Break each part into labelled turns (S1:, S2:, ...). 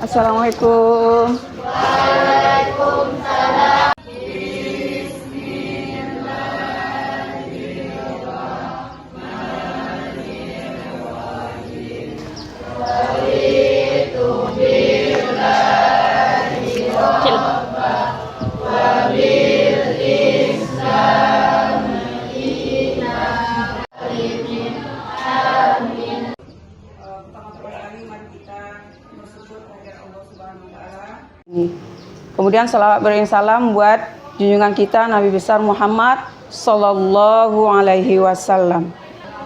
S1: Assalamualaikum. Kemudian salawat salam buat junjungan kita Nabi besar Muhammad Sallallahu Alaihi Wasallam.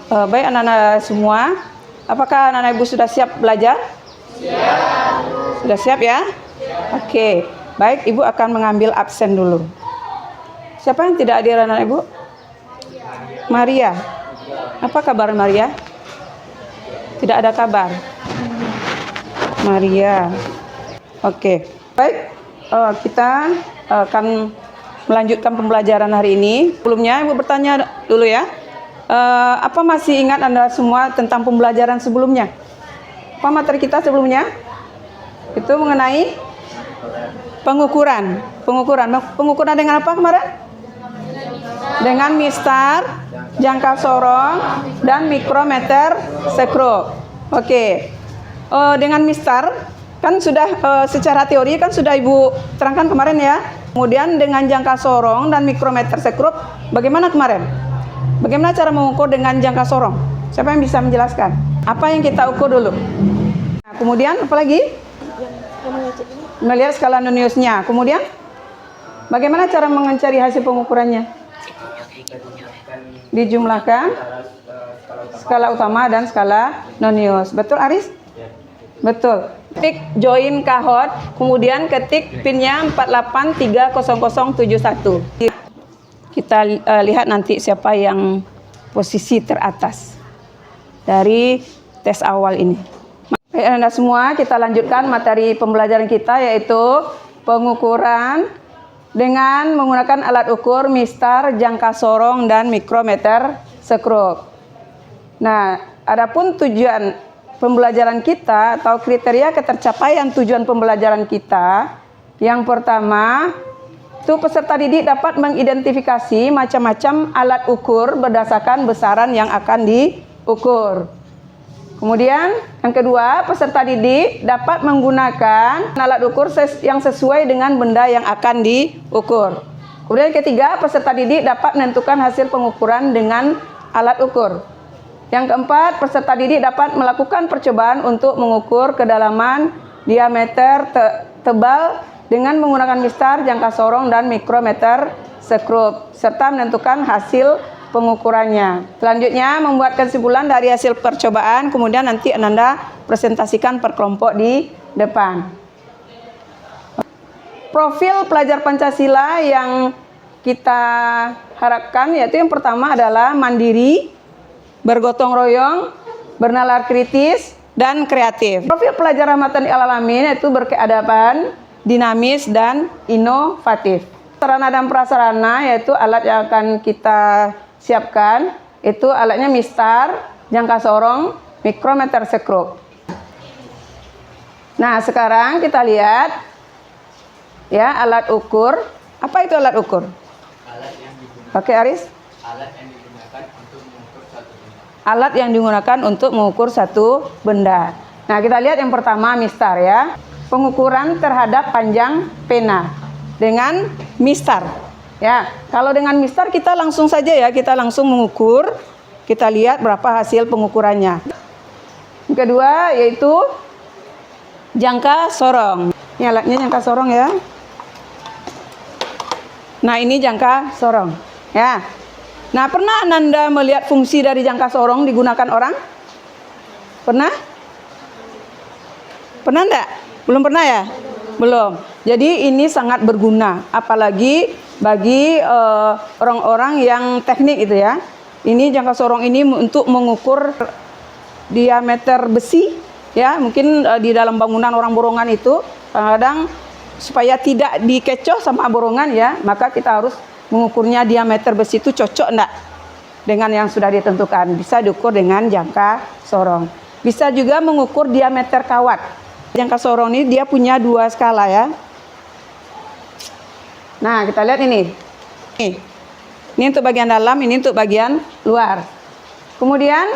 S1: Baik anak-anak semua, apakah anak-anak ibu sudah siap belajar? Siap. Sudah siap ya? Siap. Oke, baik ibu akan mengambil absen dulu. Siapa yang tidak hadir anak ibu? Maria. Apa kabar Maria? Tidak ada kabar. Maria. Oke, baik. Kita akan melanjutkan pembelajaran hari ini. Sebelumnya ibu bertanya dulu ya. Apa masih ingat Anda semua tentang pembelajaran sebelumnya? Apa materi kita sebelumnya? Itu mengenai pengukuran. Pengukuran dengan apa kemarin? Dengan mistar, jangka sorong, dan mikrometer sekrup. Oke. Dengan mistar kan sudah secara teori kan sudah ibu terangkan kemarin ya. Kemudian dengan jangka sorong dan mikrometer sekrup, bagaimana kemarin? Bagaimana cara mengukur dengan jangka sorong? Siapa yang bisa menjelaskan? Apa yang kita ukur dulu? Nah, kemudian apa lagi? Melihat skala Noniusnya. Kemudian bagaimana cara mencari hasil pengukurannya? Dijumlahkan skala utama dan skala Nonius. Betul Aris? Betul. Ketik join kahot, kemudian ketik pinnya 4830071. Kita lihat nanti siapa yang posisi teratas dari tes awal ini. Baik Anda semua, kita lanjutkan materi pembelajaran kita yaitu pengukuran dengan menggunakan alat ukur mistar, jangka sorong, dan mikrometer sekrup. Nah, adapun tujuan pembelajaran kita atau kriteria ketercapaian tujuan pembelajaran kita, yang pertama itu peserta didik dapat mengidentifikasi macam-macam alat ukur berdasarkan besaran yang akan diukur. Kemudian yang kedua, peserta didik dapat menggunakan alat ukur yang sesuai dengan benda yang akan diukur. Kemudian yang ketiga, peserta didik dapat menentukan hasil pengukuran dengan alat ukur. Yang keempat, peserta didik dapat melakukan percobaan untuk mengukur kedalaman, diameter, tebal dengan menggunakan mistar, jangka sorong, dan mikrometer sekrup, serta menentukan hasil pengukurannya. Selanjutnya, membuat kesimpulan dari hasil percobaan, kemudian nanti Anda presentasikan per kelompok di depan. Profil pelajar Pancasila yang kita harapkan yaitu yang pertama adalah mandiri, bergotong royong, bernalar kritis, dan kreatif. Profil pelajar rahmatan lil alamin yaitu berkeadaban, dinamis, dan inovatif. Sarana dan prasarana yaitu alat yang akan kita siapkan, itu alatnya mistar, jangka sorong, mikrometer sekrup. Nah, sekarang kita lihat ya alat ukur. Apa itu alat ukur? Alat yang digunakan. Oke, Aris? Alat yang digunakan untuk mengukur satu benda. Nah, kita lihat yang pertama mistar ya. Pengukuran terhadap panjang pena dengan mistar. Ya, kalau dengan mistar kita langsung saja ya, kita langsung mengukur. Kita lihat berapa hasil pengukurannya. Yang kedua yaitu jangka sorong. Ini alatnya jangka sorong ya. Nah, ini jangka sorong ya. Nah, pernah Anda melihat fungsi dari jangka sorong digunakan orang? Pernah? Pernah enggak? Belum pernah ya? Belum. Jadi ini sangat berguna, apalagi bagi orang-orang yang teknik itu ya. Ini jangka sorong ini untuk mengukur diameter besi ya, mungkin di dalam bangunan orang borongan itu kadang-kadang supaya tidak dikecoh sama borongan ya, maka kita harus mengukurnya diameter besi itu cocok enggak dengan yang sudah ditentukan. Bisa diukur dengan jangka sorong. Bisa juga mengukur diameter kawat. Jangka sorong ini dia punya 2 skala ya. Nah, kita lihat ini. Ini untuk bagian dalam, ini untuk bagian luar. Kemudian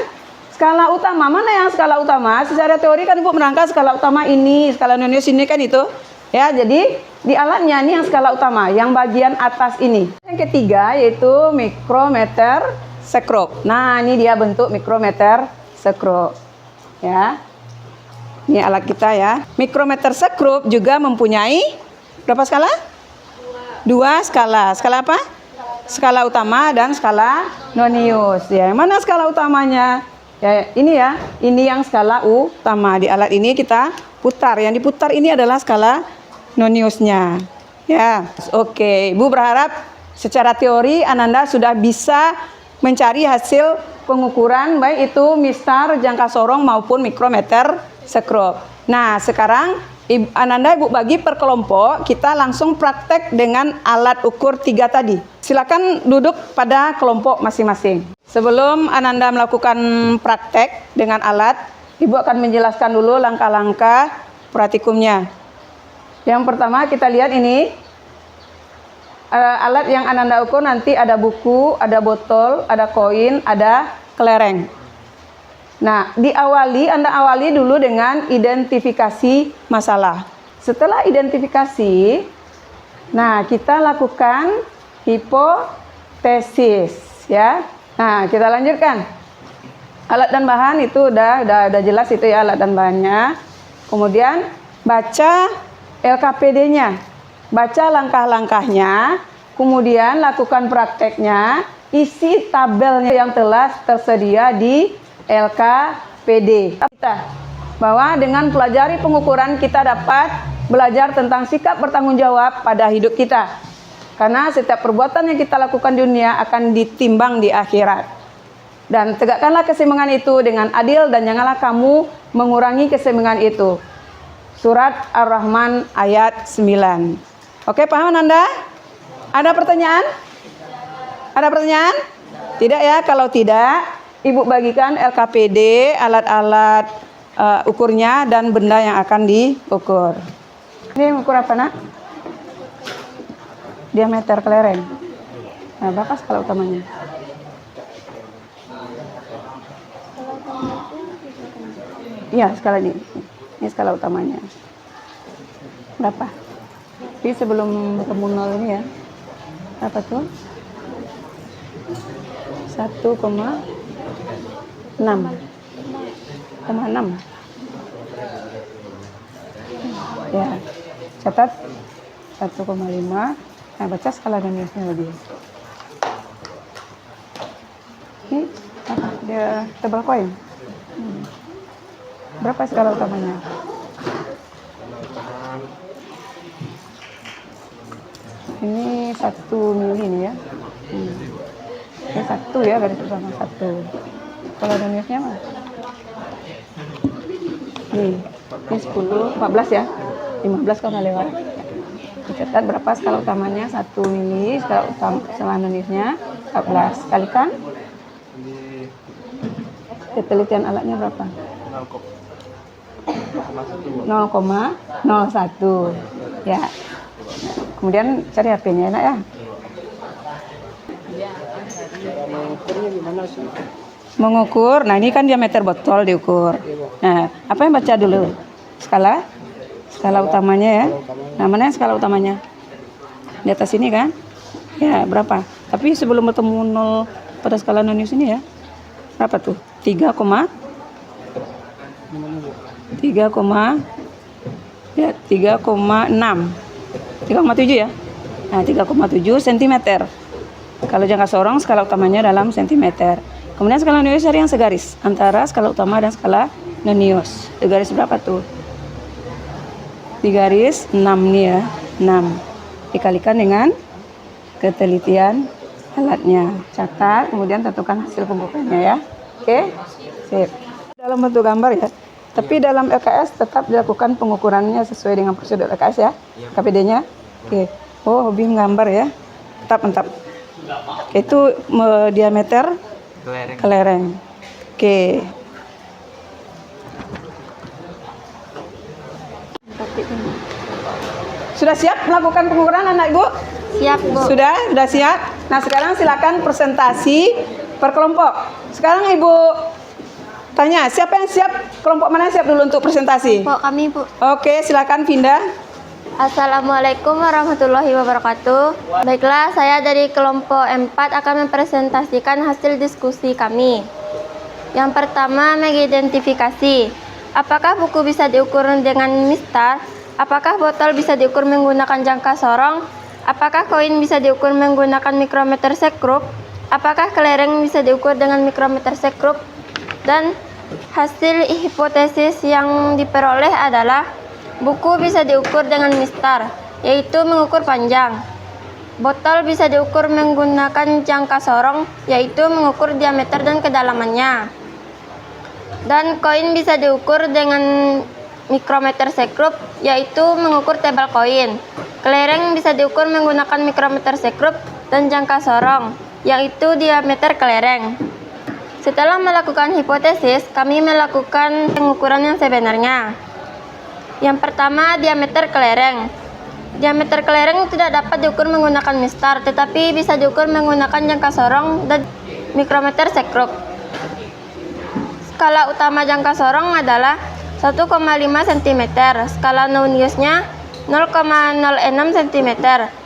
S1: skala utama, mana yang skala utama? Secara teori kan Ibu menerangkan skala utama ini, skala nonius ini kan itu. Ya, jadi di alatnya ini yang skala utama, yang bagian atas ini. Yang ketiga yaitu mikrometer sekrup. Nah, ini dia bentuk mikrometer sekrup. Ya. Ini alat kita ya. Mikrometer sekrup juga mempunyai berapa skala? 2 skala. Skala apa? Skala utama dan skala nonius. Ya, mana skala utamanya? Ya, ini ya. Ini yang skala utama. Di alat ini kita putar. Yang diputar ini adalah skala noniusnya. Ya, oke. Ibu berharap secara teori Ananda sudah bisa mencari hasil pengukuran baik itu mistar, jangka sorong maupun mikrometer sekrup. Nah, sekarang Ananda Ibu bagi per kelompok, kita langsung praktek dengan alat ukur 3 tadi. Silakan duduk pada kelompok masing-masing. Sebelum Ananda melakukan praktek dengan alat, Ibu akan menjelaskan dulu langkah-langkah praktikumnya. Yang pertama kita lihat ini, alat yang Ananda ukur nanti ada buku, ada botol, ada koin, ada kelereng. Nah, Anda awali dulu dengan identifikasi masalah. Setelah identifikasi, nah kita lakukan hipotesis, ya. Nah, kita lanjutkan. Alat dan bahan itu udah jelas itu ya alat dan bahannya. Kemudian baca LKPD-nya, baca langkah-langkahnya, kemudian lakukan prakteknya, isi tabelnya yang telah tersedia di LKPD. Bahwa dengan pelajari pengukuran kita dapat belajar tentang sikap bertanggung jawab pada hidup kita. Karena setiap perbuatan yang kita lakukan di dunia akan ditimbang di akhirat. Dan tegakkanlah keseimbangan itu dengan adil dan janganlah kamu mengurangi keseimbangan itu. Surat Ar-Rahman ayat 9. Oke, paham Anda? Ada pertanyaan? Ada pertanyaan? Tidak ya? Kalau tidak, Ibu bagikan LKPD, alat-alat ukurnya dan benda yang akan diukur. Ini ukur apa nak? Diameter kelereng. Nah, berapa skala utamanya? Iya, skala ini. Ini skala utamanya. Berapa? Jadi sebelum ketemu 0 ini ya. Apa tuh? 1,6. Ya, catat 1,5. Nah, baca skala noniusnya dia. Ini apa? Dia tebal koin. Berapa skala utamanya? Ini 1 mili nih ya. Ini 1 ya, garis pertama 1. Kalau noniusnya mah? Nih, ini 10, 14 ya. 15 kalau nggak lewat. Dicatat berapa skala utamanya? 1 mili, skala noniusnya 14. Kalikan. Ketelitian alatnya berapa? 0,01. Ya. Kemudian cari HP-nya enak ya. Mengukur, nah ini kan diameter botol diukur. Nah, apa yang baca dulu? Skala utamanya ya. Nah, mana yang skala utamanya? Di atas ini kan? Ya, berapa? Tapi sebelum bertemu 0 pada skala nonius ini ya. Berapa tuh? 3,6 3,7 ya. Nah, 3,7 cm. Kalau jangka sorong skala utamanya dalam cm. Kemudian skala nonius cari yang segaris antara skala utama dan skala nonius. Di garis berapa tuh? Di garis 6 nih ya. 6 dikalikan dengan ketelitian alatnya. Catat, kemudian tentukan hasil pengukurannya ya. Oke? Sip. Dalam bentuk gambar ya. Tapi dalam LKS tetap dilakukan pengukurannya sesuai dengan prosedur LKS ya. KPD-nya. Oke. Oh, hobi menggambar ya. Mantap. Itu diameter kelereng. Oke. Sudah siap melakukan pengukuran anak Ibu?
S2: Siap, Bu.
S1: Sudah siap. Nah, sekarang silakan presentasi per kelompok. Sekarang Ibu tanya, siapa yang siap? Kelompok mana yang siap dulu untuk presentasi?
S2: Kelompok kami, Bu.
S1: Oke, silakan pindah.
S2: Assalamualaikum warahmatullahi wabarakatuh. Baiklah, saya dari kelompok 4 akan mempresentasikan hasil diskusi kami. Yang pertama, mengidentifikasi. Apakah buku bisa diukur dengan mistar? Apakah botol bisa diukur menggunakan jangka sorong? Apakah koin bisa diukur menggunakan mikrometer sekrup? Apakah kelereng bisa diukur dengan mikrometer sekrup? Dan hasil hipotesis yang diperoleh adalah buku bisa diukur dengan mistar, yaitu mengukur panjang. Botol bisa diukur menggunakan jangka sorong, yaitu mengukur diameter dan kedalamannya. Dan koin bisa diukur dengan mikrometer sekrup, yaitu mengukur tebal koin. Kelereng bisa diukur menggunakan mikrometer sekrup dan jangka sorong, yaitu diameter kelereng. Setelah melakukan hipotesis, kami melakukan pengukuran yang sebenarnya. Yang pertama, diameter kelereng. Diameter kelereng tidak dapat diukur menggunakan mistar, tetapi bisa diukur menggunakan jangka sorong dan mikrometer sekrup. Skala utama jangka sorong adalah 1,5 cm, skala Noniusnya 0,06 cm,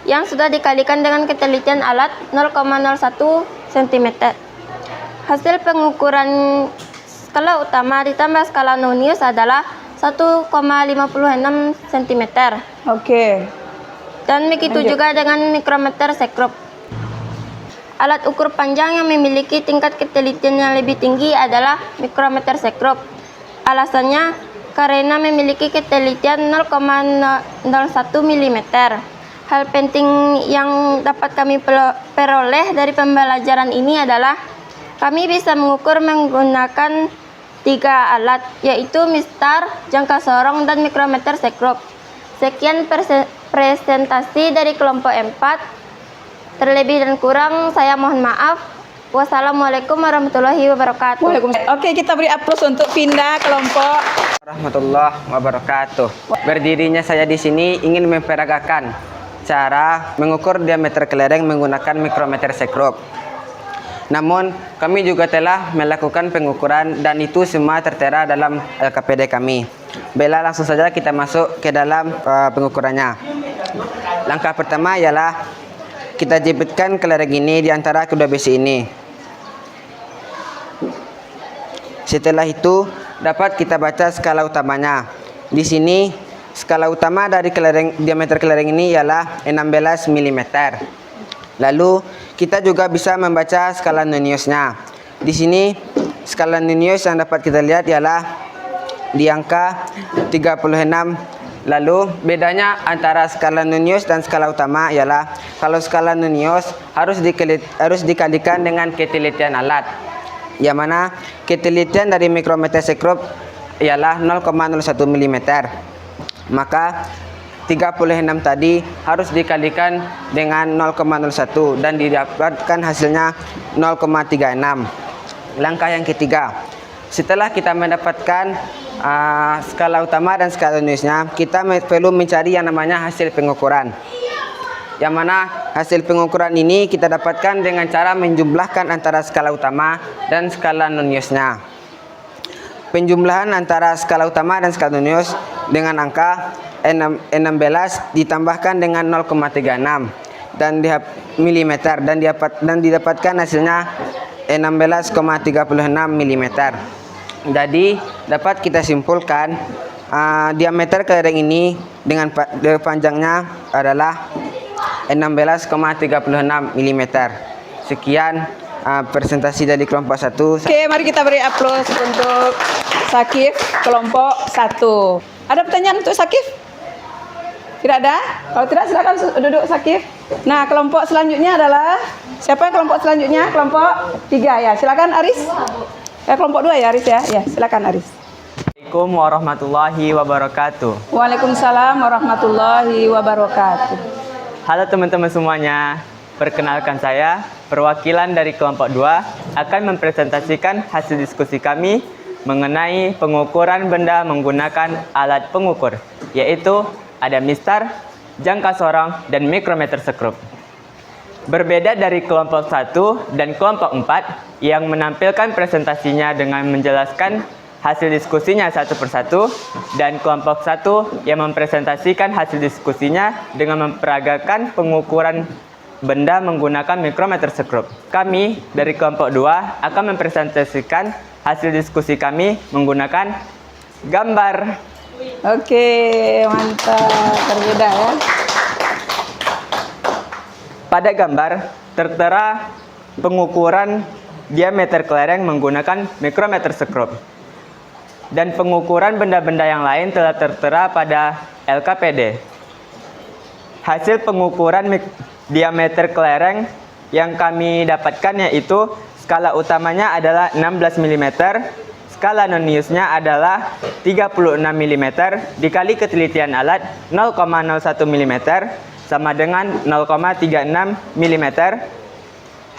S2: yang sudah dikalikan dengan ketelitian alat 0,01 cm. Hasil pengukuran skala utama ditambah skala Nonius adalah 1,56 cm.
S1: Oke.
S2: Dan begitu juga dengan mikrometer sekrup. Alat ukur panjang yang memiliki tingkat ketelitian yang lebih tinggi adalah mikrometer sekrup. Alasannya karena memiliki ketelitian 0,01 mm. Hal penting yang dapat kami peroleh dari pembelajaran ini adalah kami bisa mengukur menggunakan 3 alat, yaitu mistar, jangka sorong, dan mikrometer sekrup. Sekian presentasi dari kelompok 4. Terlebih dan kurang saya mohon maaf. Wassalamualaikum warahmatullahi wabarakatuh.
S1: Waalaikumsalam. Oke, kita beri aplaus untuk pindah kelompok.
S3: Warahmatullahi wabarakatuh. Berdirinya saya di sini ingin memperagakan cara mengukur diameter kelereng menggunakan mikrometer sekrup. Namun, kami juga telah melakukan pengukuran dan itu semua tertera dalam LKPD kami. Baiklah, langsung saja kita masuk ke dalam pengukurannya. Langkah pertama ialah kita jepitkan kelereng ini di antara kedua besi ini. Setelah itu, dapat kita baca skala utamanya. Di sini, skala utama dari diameter kelereng ini ialah 16 mm. Lalu, kita juga bisa membaca skala Noniusnya. Di sini, skala Nonius yang dapat kita lihat ialah di angka 36. Lalu, bedanya antara skala Nonius dan skala utama ialah kalau skala Nonius harus dikalikan dengan ketelitian alat, yang mana ketelitian dari mikrometer sekrup ialah 0,01 mm. Maka 36 tadi harus dikalikan dengan 0,01 dan didapatkan hasilnya 0,36. Langkah yang ketiga, setelah kita mendapatkan skala utama dan skala Noniusnya, kita perlu mencari yang namanya hasil pengukuran. Yang mana hasil pengukuran ini kita dapatkan dengan cara menjumlahkan antara skala utama dan skala Noniusnya. Penjumlahan antara skala utama dan skala Nonius dengan angka 16 ditambahkan dengan 0,36 dan mm dan didapatkan hasilnya 16,36 mm. Jadi dapat kita simpulkan diameter kelereng ini dengan panjangnya adalah 16,36 mm. Sekian presentasi dari kelompok 1.
S1: Oke, mari kita beri aplaus untuk Sakif kelompok 1. Ada pertanyaan untuk Sakif? Tidak ada? Kalau tidak silakan duduk Sakif. Nah, kelompok selanjutnya adalah siapa kelompok selanjutnya? Kelompok 3 ya. Silakan Aris. Kelompok 2 ya Aris ya. Ya, silakan Aris.
S4: Assalamualaikum warahmatullahi wabarakatuh.
S1: Waalaikumsalam warahmatullahi wabarakatuh.
S4: Halo teman-teman semuanya. Perkenalkan saya, perwakilan dari kelompok 2 akan mempresentasikan hasil diskusi kami mengenai pengukuran benda menggunakan alat pengukur, yaitu ada mistar, jangka sorong, dan mikrometer sekrup. Berbeda dari kelompok 1 dan kelompok 4 yang menampilkan presentasinya dengan menjelaskan hasil diskusinya satu persatu, dan kelompok 1 yang mempresentasikan hasil diskusinya dengan memperagakan pengukuran benda menggunakan mikrometer sekrup. Kami dari kelompok 2 akan mempresentasikan hasil diskusi kami menggunakan gambar.
S1: Oke, mantap. Berbeda ya.
S4: Pada gambar tertera pengukuran diameter kelereng menggunakan mikrometer sekrup. Dan pengukuran benda-benda yang lain telah tertera pada LKPD. Hasil pengukuran diameter kelereng yang kami dapatkan yaitu skala utamanya adalah 16 mm, skala non-niusnya adalah 36 mm, dikali ketelitian alat 0,01 mm, sama dengan 0,36 mm.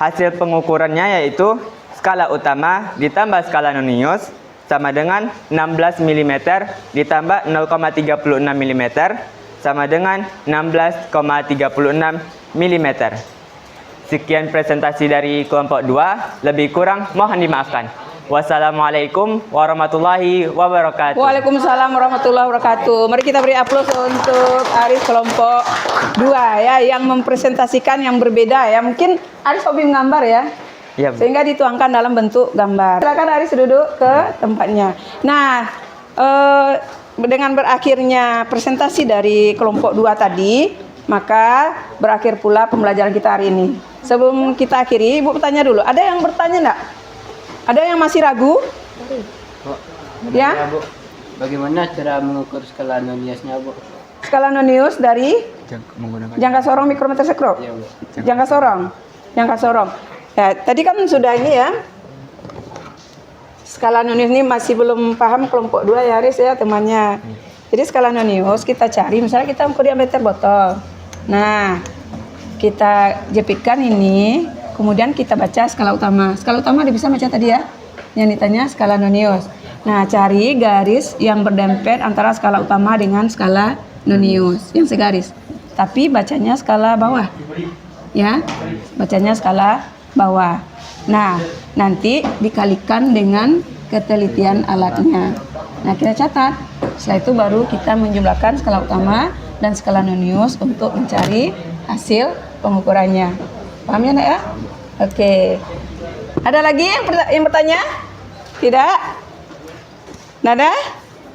S4: Hasil pengukurannya yaitu skala utama ditambah skala non-nius sama dengan 16 mm ditambah 0,36 mm sama dengan 16,36 mm. Sekian presentasi dari kelompok 2, lebih kurang mohon dimaafkan. Wassalamualaikum warahmatullahi wabarakatuh.
S1: Waalaikumsalam warahmatullahi wabarakatuh. Mari kita beri aplaus untuk Aris kelompok 2 ya, yang mempresentasikan yang berbeda ya. Mungkin Aris hobi menggambar ya.
S4: Ya, Bu.
S1: Sehingga dituangkan dalam bentuk gambar. Silakan Aris duduk ke tempatnya. Nah, dengan berakhirnya presentasi dari kelompok 2 tadi, maka berakhir pula pembelajaran kita hari ini. Sebelum kita akhiri, Ibu bertanya dulu. Ada yang bertanya enggak? Ada yang masih ragu? Ya?
S5: Bu, bagaimana cara mengukur skala non-niusnya, Bu?
S1: Skala non-nius dari jangka sorong mikrometer sekrup.
S5: Iya, Bu.
S1: Jangka sorong. Ya, tadi kan sudah ini ya. Skala non-nius ini masih belum paham kelompok 2 ya, Aris ya, temannya. Jadi skala non-nius kita cari, misalnya kita ukur diameter botol. Nah, kita jepitkan ini, kemudian kita baca skala utama. Skala utama bisa baca tadi ya, yang ditanya skala non-nius. Nah, cari garis yang berdempet antara skala utama dengan skala non-nius, yang segaris. Tapi bacanya skala bawah. Ya, bacanya skala bawah. Nah, nanti dikalikan dengan ketelitian alatnya. Nah, kita catat. Setelah itu baru kita menjumlahkan skala utama dan skala non-nius untuk mencari hasil pengukurannya. Paham ya, Nak ya? Oke. Ada lagi yang bertanya? Tidak? Nada?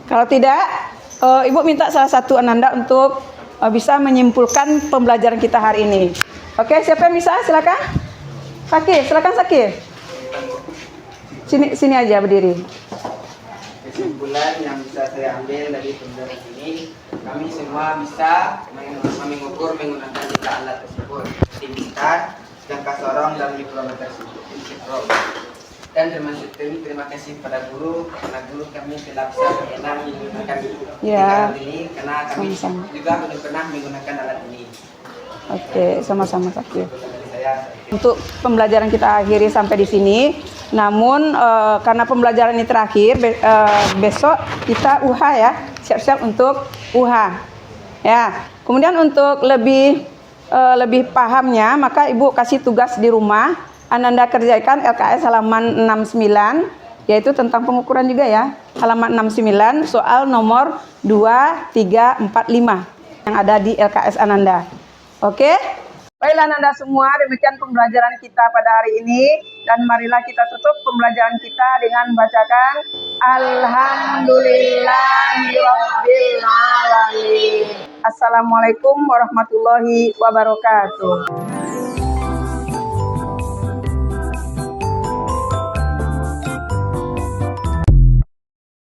S1: Kalau tidak, Ibu minta salah satu Ananda untuk bisa menyimpulkan pembelajaran kita hari ini. Oke, siapa yang bisa? Silakan. Sakir, silakan Sakir. Sini aja berdiri.
S3: Kesimpulan yang bisa saya ambil dari pembelajaran ini, kami semua bisa mengukur menggunakan tiga alat tersebut, mistar, jangka sorong, dan mikrometer sekrup. Dan terima kasih pada guru, karena guru kami telah bisa berkenan menggunakan tiga alat ini, karena kami juga belum pernah menggunakan alat ini.
S1: Oke, sama-sama Sakir. Untuk pembelajaran kita akhiri sampai di sini. Namun karena pembelajaran ini terakhir, besok kita UH ya, siap-siap untuk UH. Ya. Kemudian untuk lebih pahamnya, maka Ibu kasih tugas di rumah, Ananda kerjakan LKS halaman 69, yaitu tentang pengukuran juga ya. Halaman 69, soal nomor 2, 3, 4, 5 yang ada di LKS Ananda. Oke? Baiklah Ananda semua, demikian pembelajaran kita pada hari ini. Dan marilah kita tutup pembelajaran kita dengan membacakan Alhamdulillahirabbil alamin. Assalamualaikum warahmatullahi wabarakatuh.